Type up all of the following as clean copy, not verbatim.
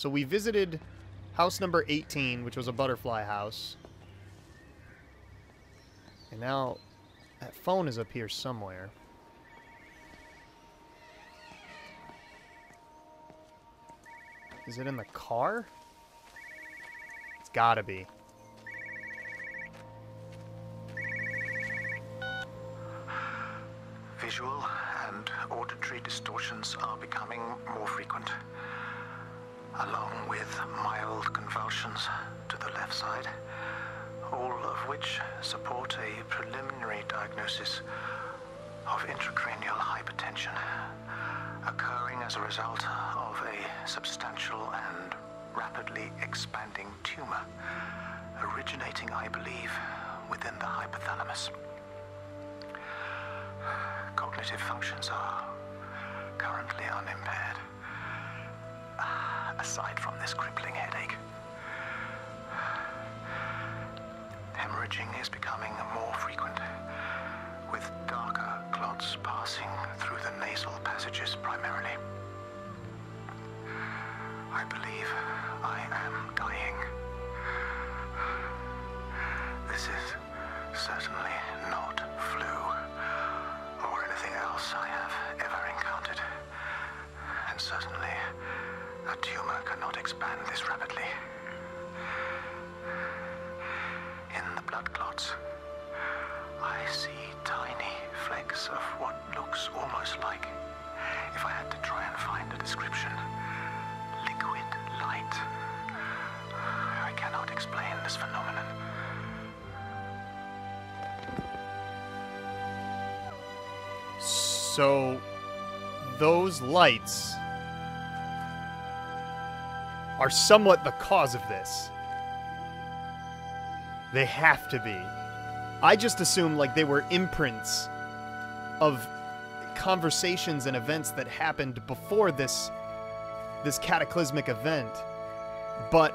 So we visited house number 18, which was a butterfly house. And now that phone is up here somewhere. Is it in the car? It's gotta be. Visual and auditory distortions are becoming more frequent, along with mild convulsions to the left side, all of which support a preliminary diagnosis of intracranial hypertension, occurring as a result of a substantial and rapidly expanding tumor, originating, I believe, within the hypothalamus. Cognitive functions are currently unimpaired, aside from this crippling headache. Hemorrhaging is becoming more frequent, with darker clots passing through the nasal passages primarily. I believe I am dying. This is certainly not flu or anything else I have ever encountered. And certainly, a tumor cannot expand this rapidly. In the blood clots, I see tiny flecks of what looks almost like, if I had to try and find a description, liquid light. I cannot explain this phenomenon. So, those lights are somewhat the cause of this. They have to be. I just assumed like they were imprints of conversations and events that happened before this cataclysmic event. But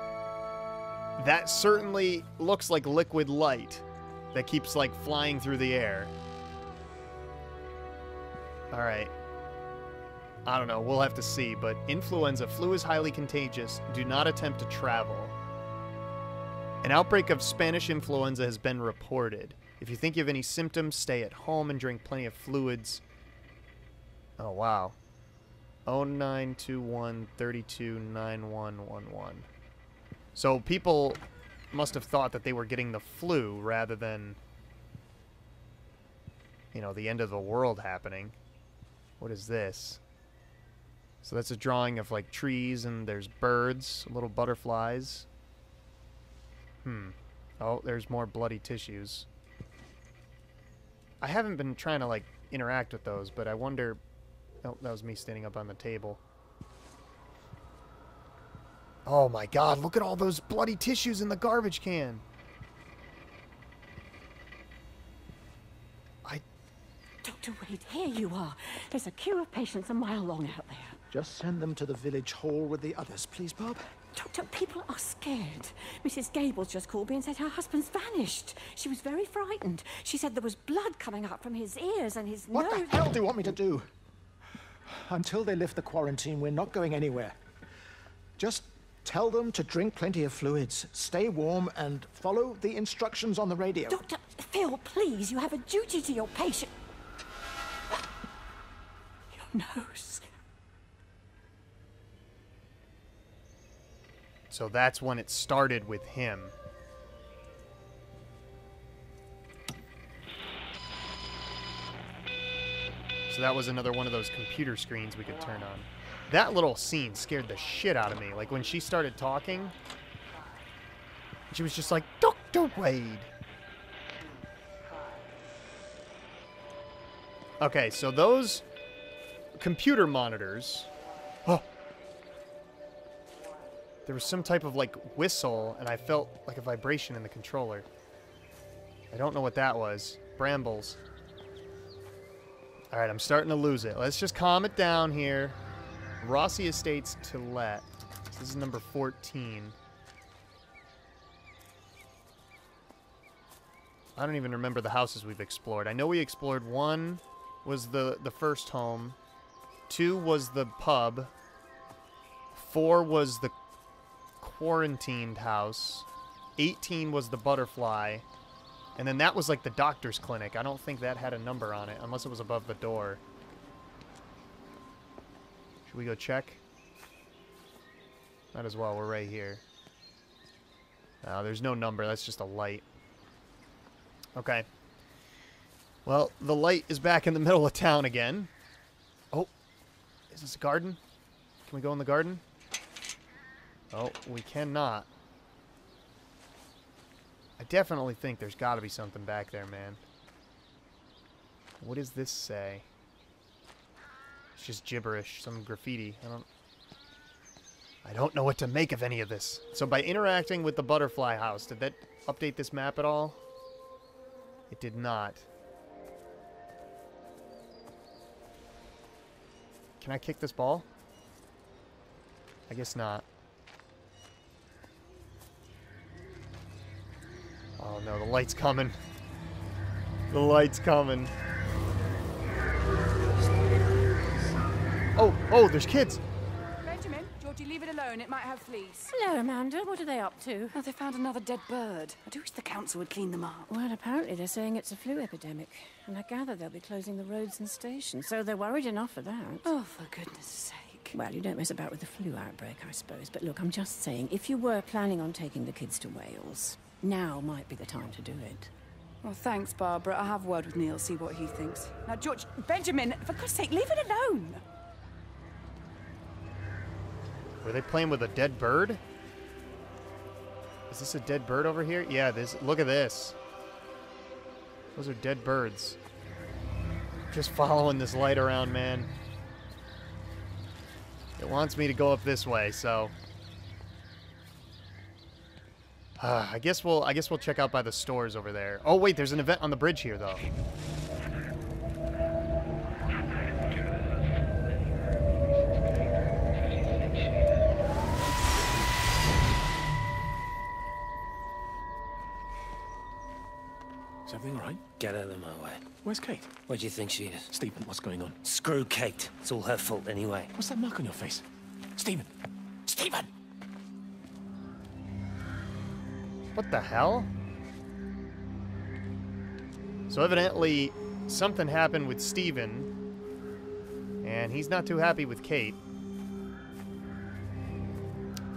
that certainly looks like liquid light that keeps like flying through the air. Alright. I don't know, we'll have to see, but influenza, flu is highly contagious. Do not attempt to travel. An outbreak of Spanish influenza has been reported. If you think you have any symptoms, stay at home and drink plenty of fluids. Oh, wow. 0921329111. So people must have thought that they were getting the flu rather than, you know, the end of the world happening. What is this? So that's a drawing of, like, trees, and there's birds, little butterflies. Oh, there's more bloody tissues. I haven't been trying to, like, interact with those, but I wonder... Oh, that was me standing up on the table. Oh my god, look at all those bloody tissues in the garbage can! Dr. Wade, here you are. There's a queue of patients a mile long out there. Just send them to the village hall with the others, please, Bob. Doctor, people are scared. Mrs. Gables just called me and said her husband's vanished. She was very frightened. She said there was blood coming up from his ears and his nose. What the hell do you want me to do? Until they lift the quarantine, we're not going anywhere. Just tell them to drink plenty of fluids, stay warm, and follow the instructions on the radio. Dr. Phil, please, you have a duty to your patient. Your nose. So that's when it started with him. So that was another one of those computer screens we could turn on. That little scene scared the shit out of me. Like when she started talking, she was just like, Dr. Wade. Okay, so those computer monitors... Oh! There was some type of, like, whistle, and I felt like a vibration in the controller. I don't know what that was. Brambles. Alright, I'm starting to lose it. Let's just calm it down here. Rossi Estates to let. This is number 14. I don't even remember the houses we've explored. I know we explored 1 was the first home. 2 was the pub. 4 was the quarantined house. 18 was the butterfly. And then that was like the doctor's clinic. I don't think that had a number on it, unless it was above the door. Should we go check? Might as well, we're right here. No, there's no number, that's just a light. Okay. Well, the light is back in the middle of town again. Oh, is this a garden? Can we go in the garden? Oh, we cannot. I definitely think there's got to be something back there, man. What does this say? It's just gibberish, some graffiti. I don't know what to make of any of this. So by interacting with the butterfly house, did that update this map at all? It did not. Can I kick this ball? I guess not. Oh no, the light's coming. The light's coming. Oh, there's kids. Benjamin, Georgie, leave it alone. It might have fleas. Hello, Amanda. What are they up to? Oh, they found another dead bird. I do wish the council would clean them up. Well, apparently they're saying it's a flu epidemic. And I gather they'll be closing the roads and stations, so they're worried enough for that. Oh, for goodness sake. Well, you don't mess about with the flu outbreak, I suppose. But look, I'm just saying, if you were planning on taking the kids to Wales, now might be the time to do it. Well, thanks, Barbara. I'll have a word with Neil, see what he thinks. Now, George, Benjamin, for God's sake, leave it alone. Were they playing with a dead bird? Is this a dead bird over here? Yeah, this. Look at this. Those are dead birds. Just following this light around, man. It wants me to go up this way, so I guess we'll check out by the stores over there. Oh wait, there's an event on the bridge here though. Is everything all right? Get out of my way. Where's Kate? Where do you think she is? Stephen, what's going on? Screw Kate. It's all her fault anyway. What's that mark on your face? Stephen! Stephen! What the hell? So evidently something happened with Steven, and he's not too happy with Kate.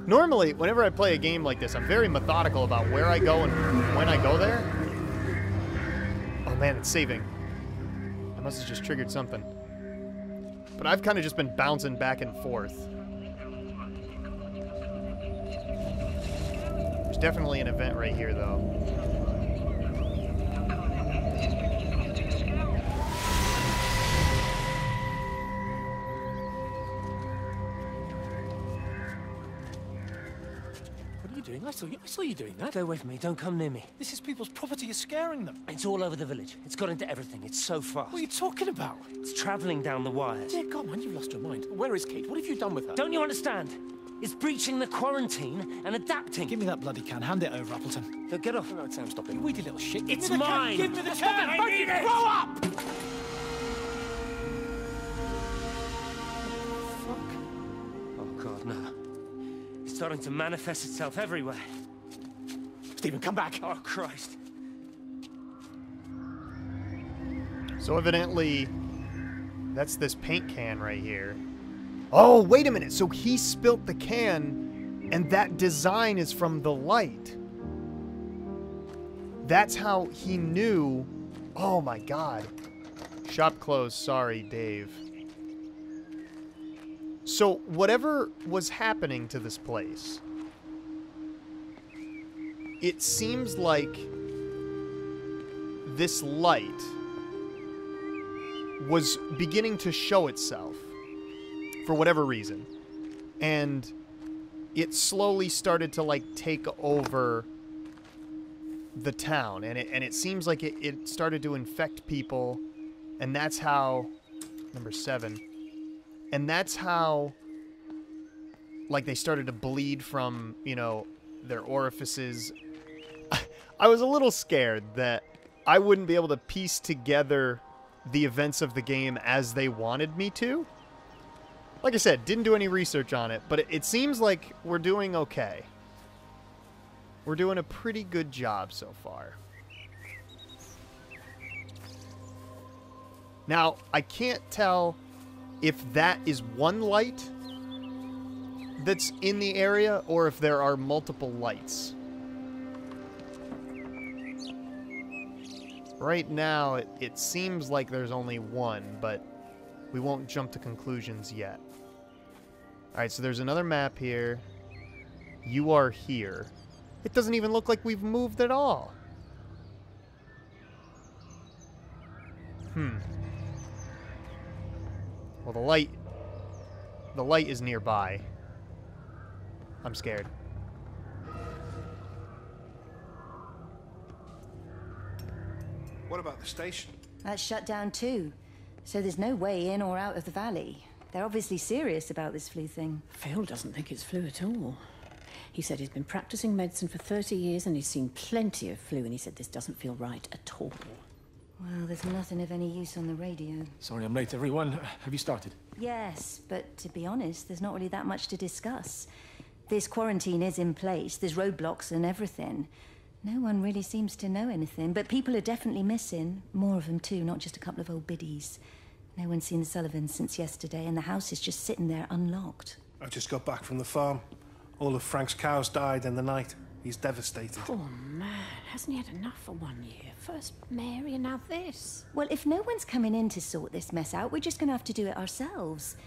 Normally, whenever I play a game like this, I'm very methodical about where I go and when I go there. Oh man, it's saving. I must have just triggered something. But I've kind of just been bouncing back and forth. There's definitely an event right here, though. What are you doing? I saw you doing that. Stay away from me. Don't come near me. This is people's property. You're scaring them. It's all over the village. It's got into everything. It's so fast. What are you talking about? It's travelling down the wires. Dear God, man, you've lost your mind. Where is Kate? What have you done with her? Don't you understand? It's breaching the quarantine and adapting. Give me that bloody can. Hand it over, Appleton. No, get off. No, Sam, stop it. You weedy little shit. Give It's me the mine. Can. Give me the Stop can. it. I need it. Grow up! Oh, God, no. It's starting to manifest itself everywhere. Stephen, come back. Oh, Christ. So evidently, that's this paint can right here. Oh, wait a minute. So he spilt the can, and that design is from the light. That's how he knew. Oh, my God. Shop closed. Sorry, Dave. So whatever was happening to this place, it seems like this light was beginning to show itself for whatever reason. And it slowly started to like take over the town, and it seems like it started to infect people, and that's how number 7. And that's how like they started to bleed from, you know, their orifices. I was a little scared that I wouldn't be able to piece together the events of the game as they wanted me to. Like I said, didn't do any research on it, but it seems like we're doing okay. We're doing a pretty good job so far. Now, I can't tell if that is one light that's in the area or if there are multiple lights. Right now, it seems like there's only one, but we won't jump to conclusions yet. Alright, so there's another map here. You are here. It doesn't even look like we've moved at all. Well, the light is nearby. I'm scared. What about the station? That's shut down too. So there's no way in or out of the valley. They're obviously serious about this flu thing. Phil doesn't think it's flu at all. He said he's been practicing medicine for 30 years and he's seen plenty of flu, and he said this doesn't feel right at all. Well, there's nothing of any use on the radio. Sorry I'm late, everyone. Have you started? Yes, but to be honest, there's not really that much to discuss. This quarantine is in place, there's roadblocks and everything. No one really seems to know anything, but people are definitely missing. More of them too, not just a couple of old biddies. No one's seen the Sullivans since yesterday, and the house is just sitting there unlocked. I just got back from the farm. All of Frank's cows died in the night. He's devastated. Poor man, hasn't he had enough for 1 year? First Mary and now this. Well, if no one's coming in to sort this mess out, we're just going to have to do it ourselves.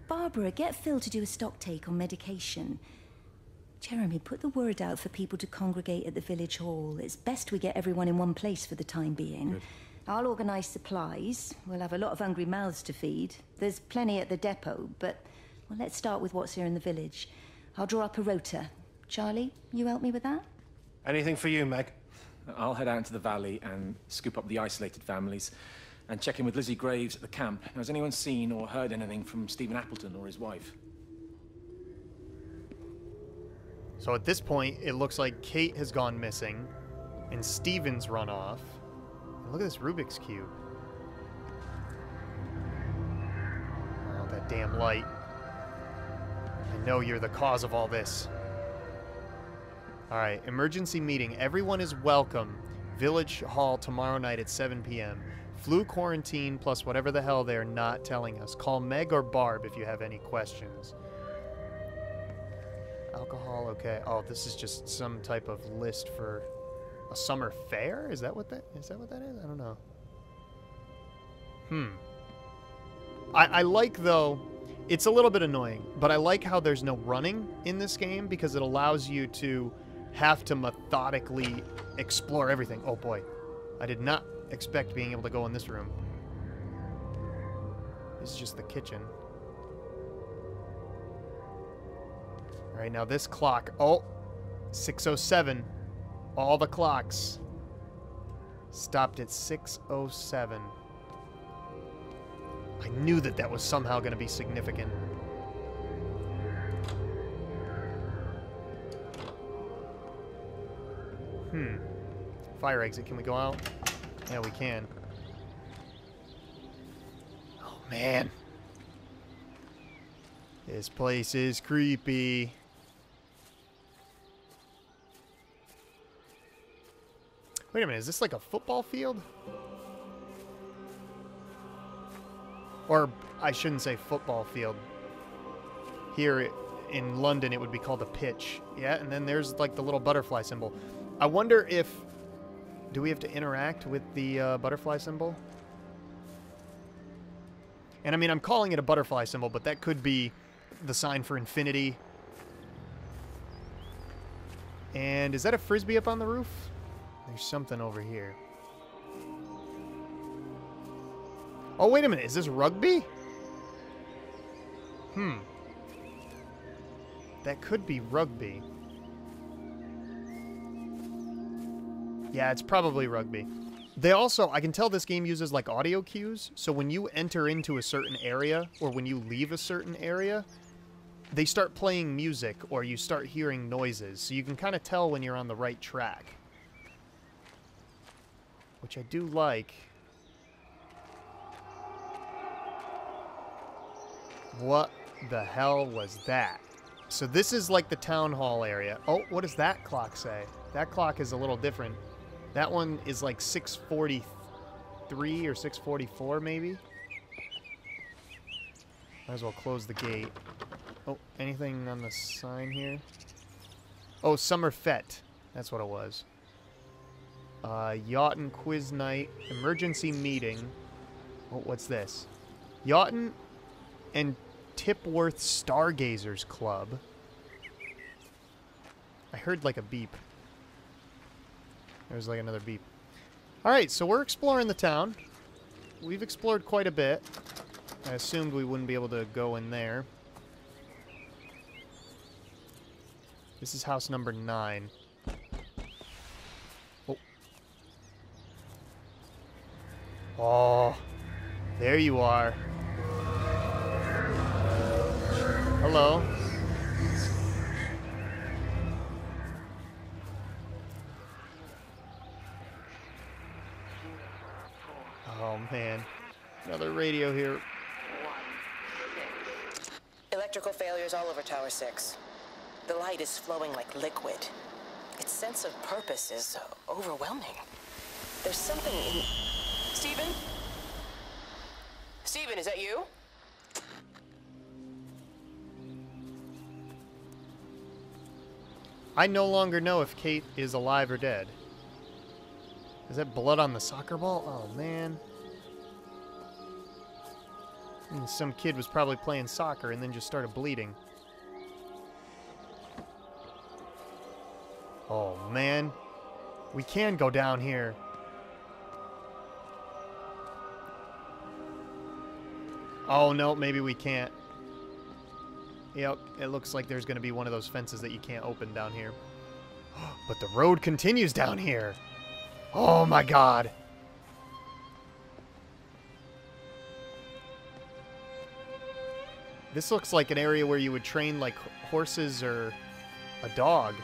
Barbara, get Phil to do a stock take on medication. Jeremy, put the word out for people to congregate at the village hall. It's best we get everyone in one place for the time being. Good. I'll organise supplies. We'll have a lot of hungry mouths to feed. There's plenty at the depot, but well, let's start with what's here in the village. I'll draw up a rota. Charlie, you help me with that? Anything for you, Meg? I'll head out into the valley and scoop up the isolated families and check in with Lizzie Graves at the camp. Now, has anyone seen or heard anything from Stephen Appleton or his wife? So at this point, it looks like Kate has gone missing and Stephen's run off. And look at this Rubik's Cube. Oh, that damn light. I know you're the cause of all this. Alright, emergency meeting. Everyone is welcome. Village Hall tomorrow night at 7 p.m. Flu quarantine plus whatever the hell they're not telling us. Call Meg or Barb if you have any questions. Alcohol, okay. Oh, this is just some type of list for a summer fair? Is that what that is? I don't know. I like, though, it's a little bit annoying, but I like how there's no running in this game because it allows you to have to methodically explore everything. Oh boy, I did not expect being able to go in this room. This is just the kitchen. All right, now this clock. Oh, 6:07. All the clocks stopped at 6:07. I knew that that was somehow going to be significant. Fire exit. Can we go out? Yeah, we can. Oh, man. This place is creepy. Wait a minute. Is this like a football field? Or I shouldn't say football field. Here in London, it would be called a pitch. Yeah, and then there's like the little butterfly symbol. I wonder if... Do we have to interact with the butterfly symbol? And I mean, I'm calling it a butterfly symbol, but that could be the sign for infinity. And is that a frisbee up on the roof? There's something over here. Oh, wait a minute. Is this rugby? That could be rugby. Yeah, it's probably rugby. They also, I can tell this game uses like audio cues. So when you enter into a certain area or when you leave a certain area, they start playing music or you start hearing noises. So you can kind of tell when you're on the right track. Which I do like. What the hell was that? So this is like the town hall area. Oh, what does that clock say? That clock is a little different. That one is like 6:43 or 6:44 maybe. Might as well close the gate. Oh, anything on the sign here? Oh, Summer Fete. That's what it was. Yachtin Quiz Night. Emergency Meeting. Oh, what's this? Yachtin and Tipworth Stargazers Club. I heard like a beep. There was like another beep. Alright, so we're exploring the town. We've explored quite a bit. I assumed we wouldn't be able to go in there. This is house number 9. Oh. Oh. There you are. Hello. Oh, man. Another radio here. Electrical failures all over Tower 6. The light is flowing like liquid. Its sense of purpose is overwhelming. There's something in... Stephen? Stephen, is that you? I no longer know if Kate is alive or dead. Is that blood on the soccer ball? Oh, man. Some kid was probably playing soccer and then just started bleeding. Oh, man. We can go down here. Oh, no, maybe we can't. Yep, it looks like there's going to be one of those fences that you can't open down here. But the road continues down here. Oh, my God. This looks like an area where you would train, like, horses or a dog.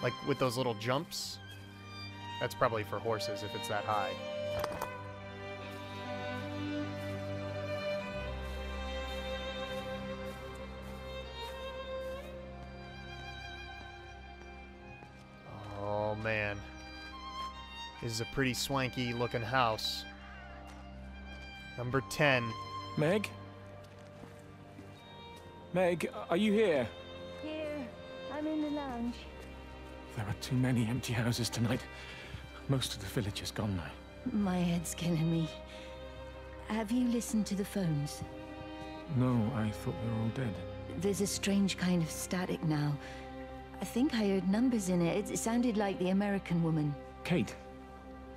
Like, with those little jumps. That's probably for horses if it's that high. Oh, man. This is a pretty swanky looking house. Number 10. Meg? Meg, are you here? Here, I'm in the lounge. There are too many empty houses tonight. Most of the village is gone now. My head's killing me. Have you listened to the phones? No, I thought they were all dead. There's a strange kind of static now. I think I heard numbers in it. It sounded like the American woman. Kate?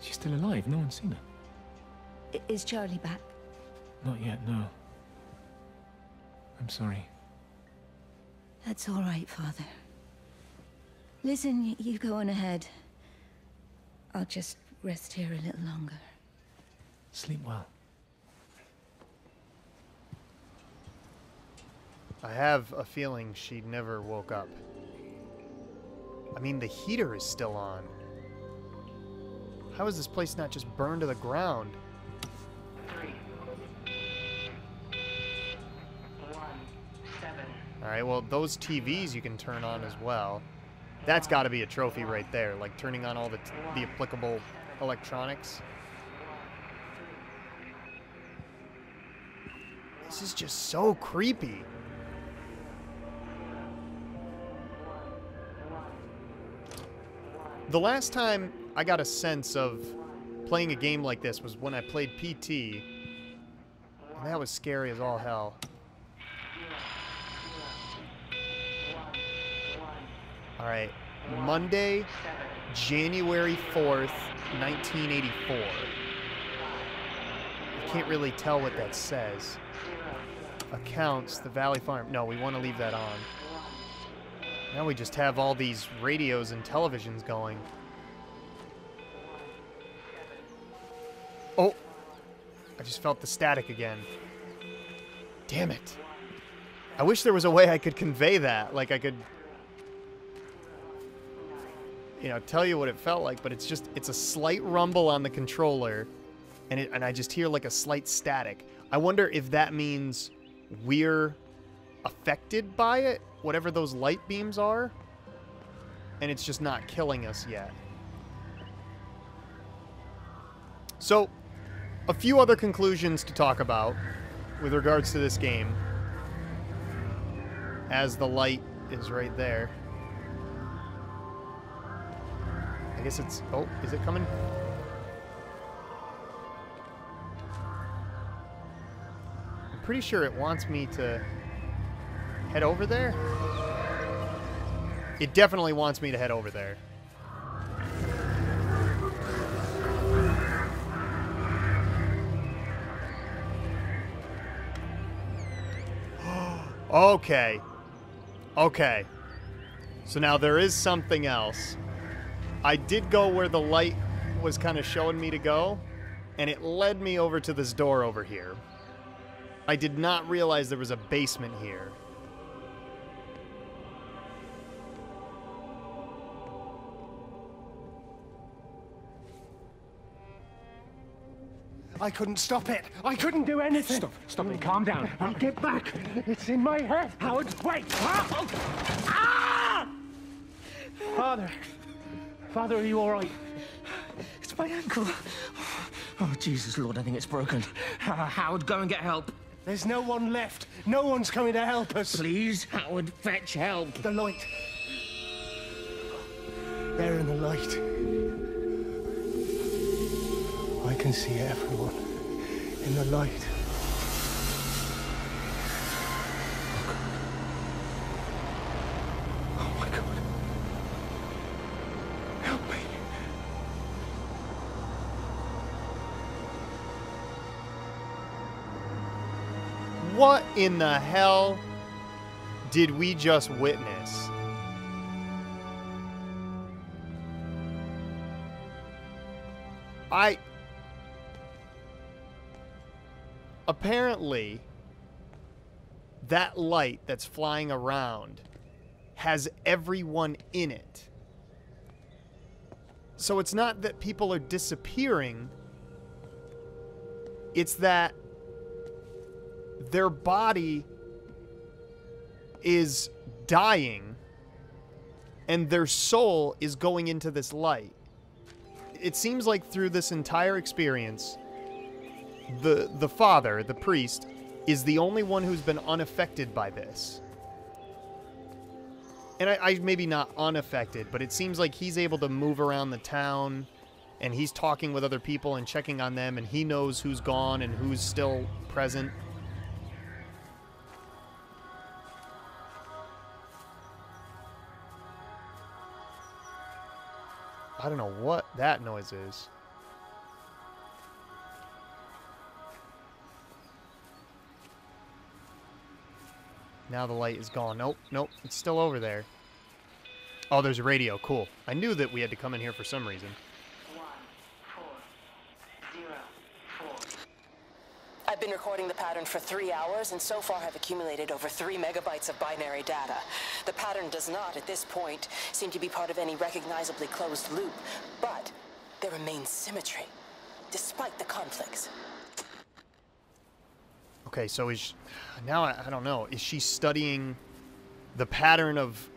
She's still alive. No one's seen her. Is Charlie back? Not yet, no. I'm sorry. That's all right, Father. Listen, you go on ahead. I'll just rest here a little longer. Sleep well. I have a feeling she never woke up. I mean, the heater is still on. How is this place not just burned to the ground? 3, 1, 7. Alright, well, those TVs you can turn on as well. That's got to be a trophy right there, like turning on all the applicable electronics. This is just so creepy. The last time I got a sense of playing a game like this was when I played PT. And that was scary as all hell. Alright, Monday, January 4th, 1984. I can't really tell what that says. Accounts, the Valley Farm. No, we want to leave that on. Now we just have all these radios and televisions going. Oh! I just felt the static again. Damn it. I wish there was a way I could convey that. Like I could... you know, tell you what it felt like, but it's a slight rumble on the controller, and I just hear like a slight static. I wonder if that means we're affected by it, whatever those light beams are, and it's just not killing us yet. So, a few other conclusions to talk about with regards to this game, as the light is right there. I guess it's... Oh, is it coming? I'm pretty sure it wants me to head over there. It definitely wants me to head over there. Okay. Okay. So now there is something else. I did go where the light was kind of showing me to go, and it led me over to this door over here. I did not realize there was a basement here. I couldn't stop it. I couldn't do anything. Stop it. Calm down. I'll get back. It's in my head. Howard, wait! Ah! Father, are you all right? It's my ankle. Oh, Jesus, Lord, I think it's broken. Howard, go and get help. There's no one left. No one's coming to help us. Please, Howard, fetch help. The light. There in the light. I can see everyone in the light. Oh my God. Help me. What in the hell did we just witness? Apparently, that light that's flying around has everyone in it. So it's not that people are disappearing, it's that their body is dying and their soul is going into this light. It seems like through this entire experience, the father, the priest, is the only one who's been unaffected by this. And I maybe not unaffected, but it seems like he's able to move around the town, and he's talking with other people and checking on them, and he knows who's gone and who's still present. I don't know what that noise is. Now the light is gone. Nope, nope, it's still over there. Oh, there's a radio. Cool. I knew that we had to come in here for some reason. 1404. I've been recording the pattern for 3 hours, and so far have accumulated over 3 megabytes of binary data. The pattern does not, at this point, seem to be part of any recognizably closed loop, but there remains symmetry, despite the conflicts. Okay, so now I don't know. Is she studying the pattern of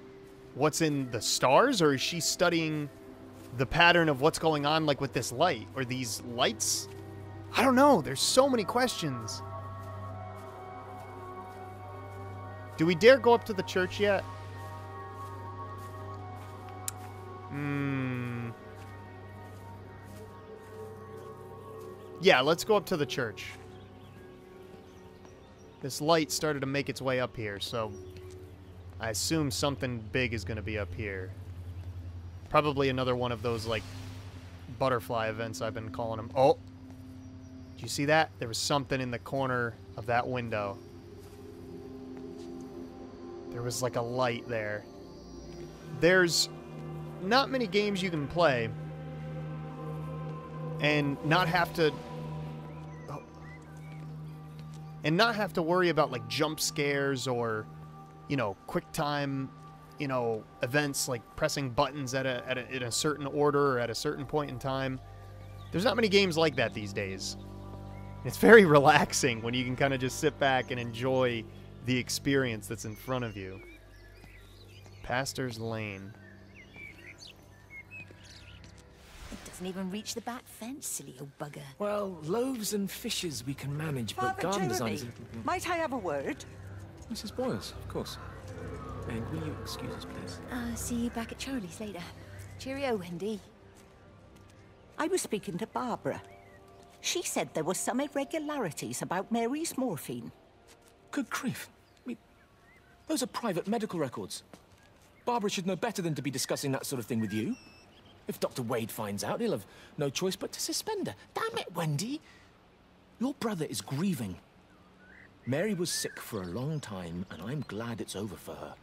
what's in the stars, or is she studying the pattern of what's going on, like with this light or these lights? I don't know. There's so many questions. Do we dare go up to the church yet? Yeah, let's go up to the church. This light started to make its way up here, so I assume something big is going to be up here. Probably another one of those, like, butterfly events I've been calling them. Oh! Did you see that? There was something in the corner of that window. There was, like, a light there. There's not many games you can play and not have to... And not have to worry about, like, jump scares or, you know, quick time, you know, events like pressing buttons in a certain order or at a certain point in time. There's not many games like that these days. It's very relaxing when you can kind of just sit back and enjoy the experience that's in front of you. Pastor's Lane. It doesn't even reach the back fence, silly old bugger. Well, loaves and fishes we can manage, but Father garden Jeremy, design is... might I have a word? Mrs. Boyles, of course. Meg, will you excuse us, please? See you back at Charlie's later. Cheerio, Wendy. I was speaking to Barbara. She said there were some irregularities about Mary's morphine. Good grief. I mean, those are private medical records. Barbara should know better than to be discussing that sort of thing with you. If Dr. Wade finds out, he'll have no choice but to suspend her. Damn it, Wendy! Your brother is grieving. Mary was sick for a long time, and I'm glad it's over for her.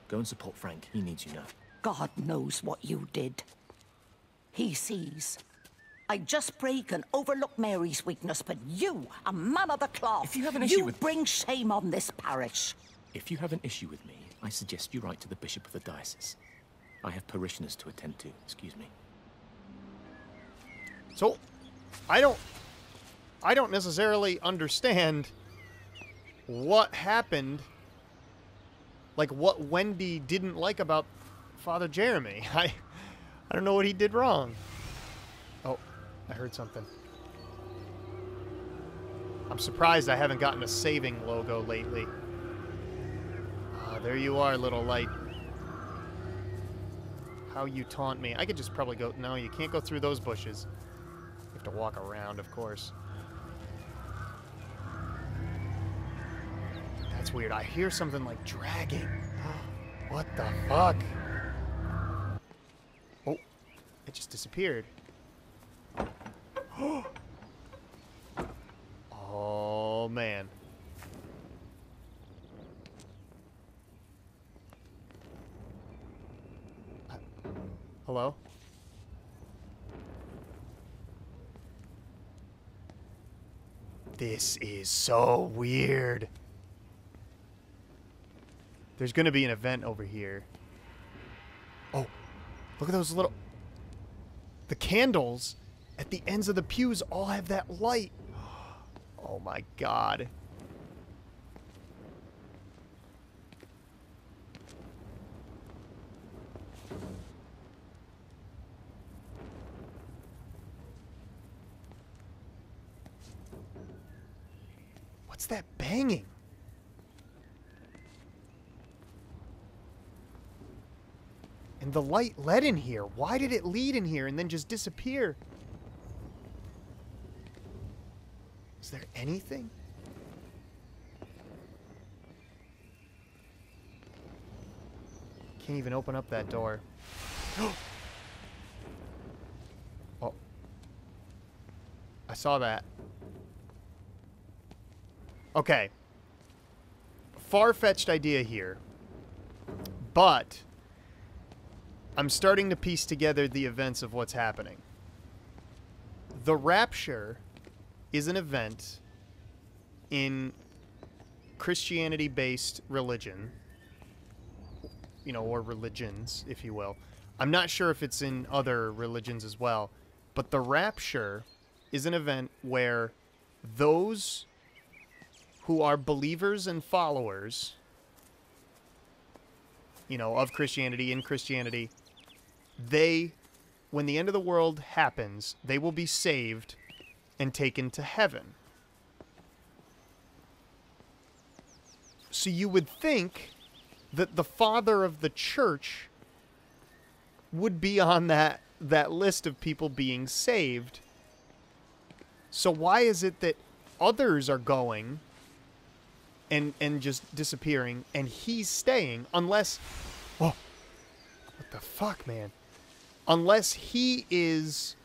Go and support Frank. He needs you now. God knows what you did. He sees. I just break and overlook Mary's weakness, but you, a man of the cloth, if you have an issue with... bring shame on this parish. If you have an issue with me, I suggest you write to the Bishop of the Diocese. I have parishioners to attend to. Excuse me. So, I don't necessarily understand what happened, like what Wendy didn't like about Father Jeremy. I don't know what he did wrong. Oh, I heard something. I'm surprised I haven't gotten a saving logo lately. Ah, there you are, little light. How you taunt me. I could just probably go... No, you can't go through those bushes. You have to walk around, of course. That's weird. I hear something like dragging. What the fuck? Oh, it just disappeared. Oh, man. Hello? This is so weird. There's going to be an event over here. Oh, look at those little... The candles at the ends of the pews all have that light. Oh my God. What's that banging? And the light led in here. Why did it lead in here and then just disappear? Is there anything? Can't even open up that door. Oh. I saw that. Okay. Far-fetched idea here. But I'm starting to piece together the events of what's happening. The Rapture is an event in Christianity-based religion, you know, or religions, if you will. I'm not sure if it's in other religions as well, but the Rapture is an event where those who are believers and followers, you know, of Christianity, in Christianity, they, when the end of the world happens, they will be saved and taken to heaven. So you would think that the father of the church would be on that list of people being saved. So why is it that others are going and just disappearing and he's staying unless... Oh, what the fuck, man? Unless he is...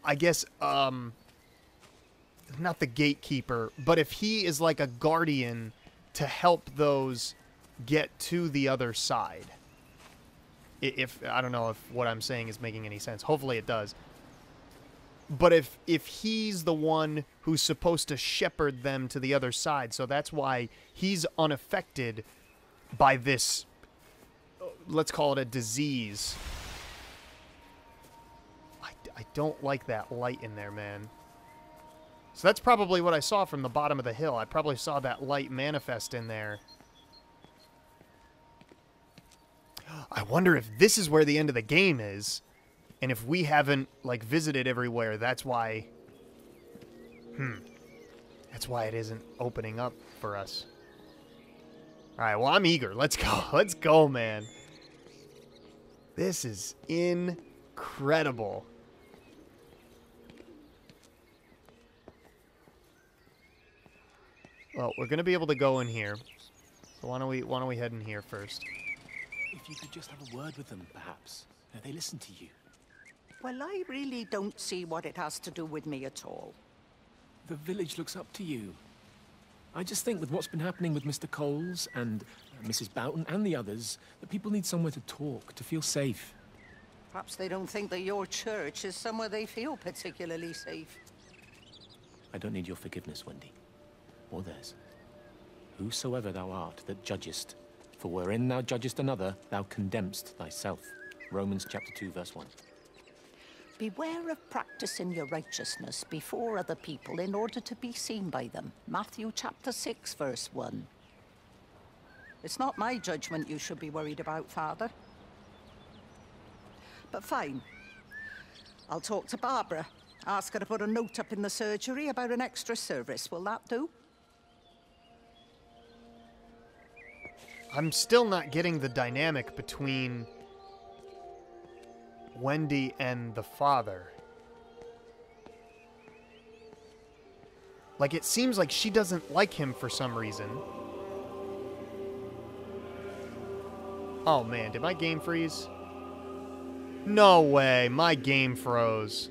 I guess, not the gatekeeper, but if he is like a guardian to help those get to the other side. If I don't know if what I'm saying is making any sense. Hopefully it does. But if he's the one who's supposed to shepherd them to the other side, so that's why he's unaffected by this, let's call it a disease. I don't like that light in there, man. So that's probably what I saw from the bottom of the hill. I probably saw that light manifest in there. I wonder if this is where the end of the game is. And if we haven't, like, visited everywhere, that's why... That's why it isn't opening up for us. Alright, well, I'm eager. Let's go. Let's go, man. This is incredible. Well, we're going to be able to go in here. So why don't we head in here first? If you could just have a word with them, perhaps. They listen to you. Well, I really don't see what it has to do with me at all. The village looks up to you. I just think with what's been happening with Mr. Coles and Mrs. Boughton and the others, that people need somewhere to talk, to feel safe. Perhaps they don't think that your church is somewhere they feel particularly safe. I don't need your forgiveness, Wendy. Or theirs. Whosoever thou art that judgest, for wherein thou judgest another, thou condemnest thyself. Romans chapter 2, verse 1. Beware of practicing your righteousness before other people in order to be seen by them. Matthew chapter 6, verse 1. It's not my judgment you should be worried about, Father. But fine. I'll talk to Barbara. Ask her to put a note up in the surgery about an extra service. Will that do? I'm still not getting the dynamic between Wendy and the father. Like, it seems like she doesn't like him for some reason. Oh man, did my game freeze? No way, my game froze.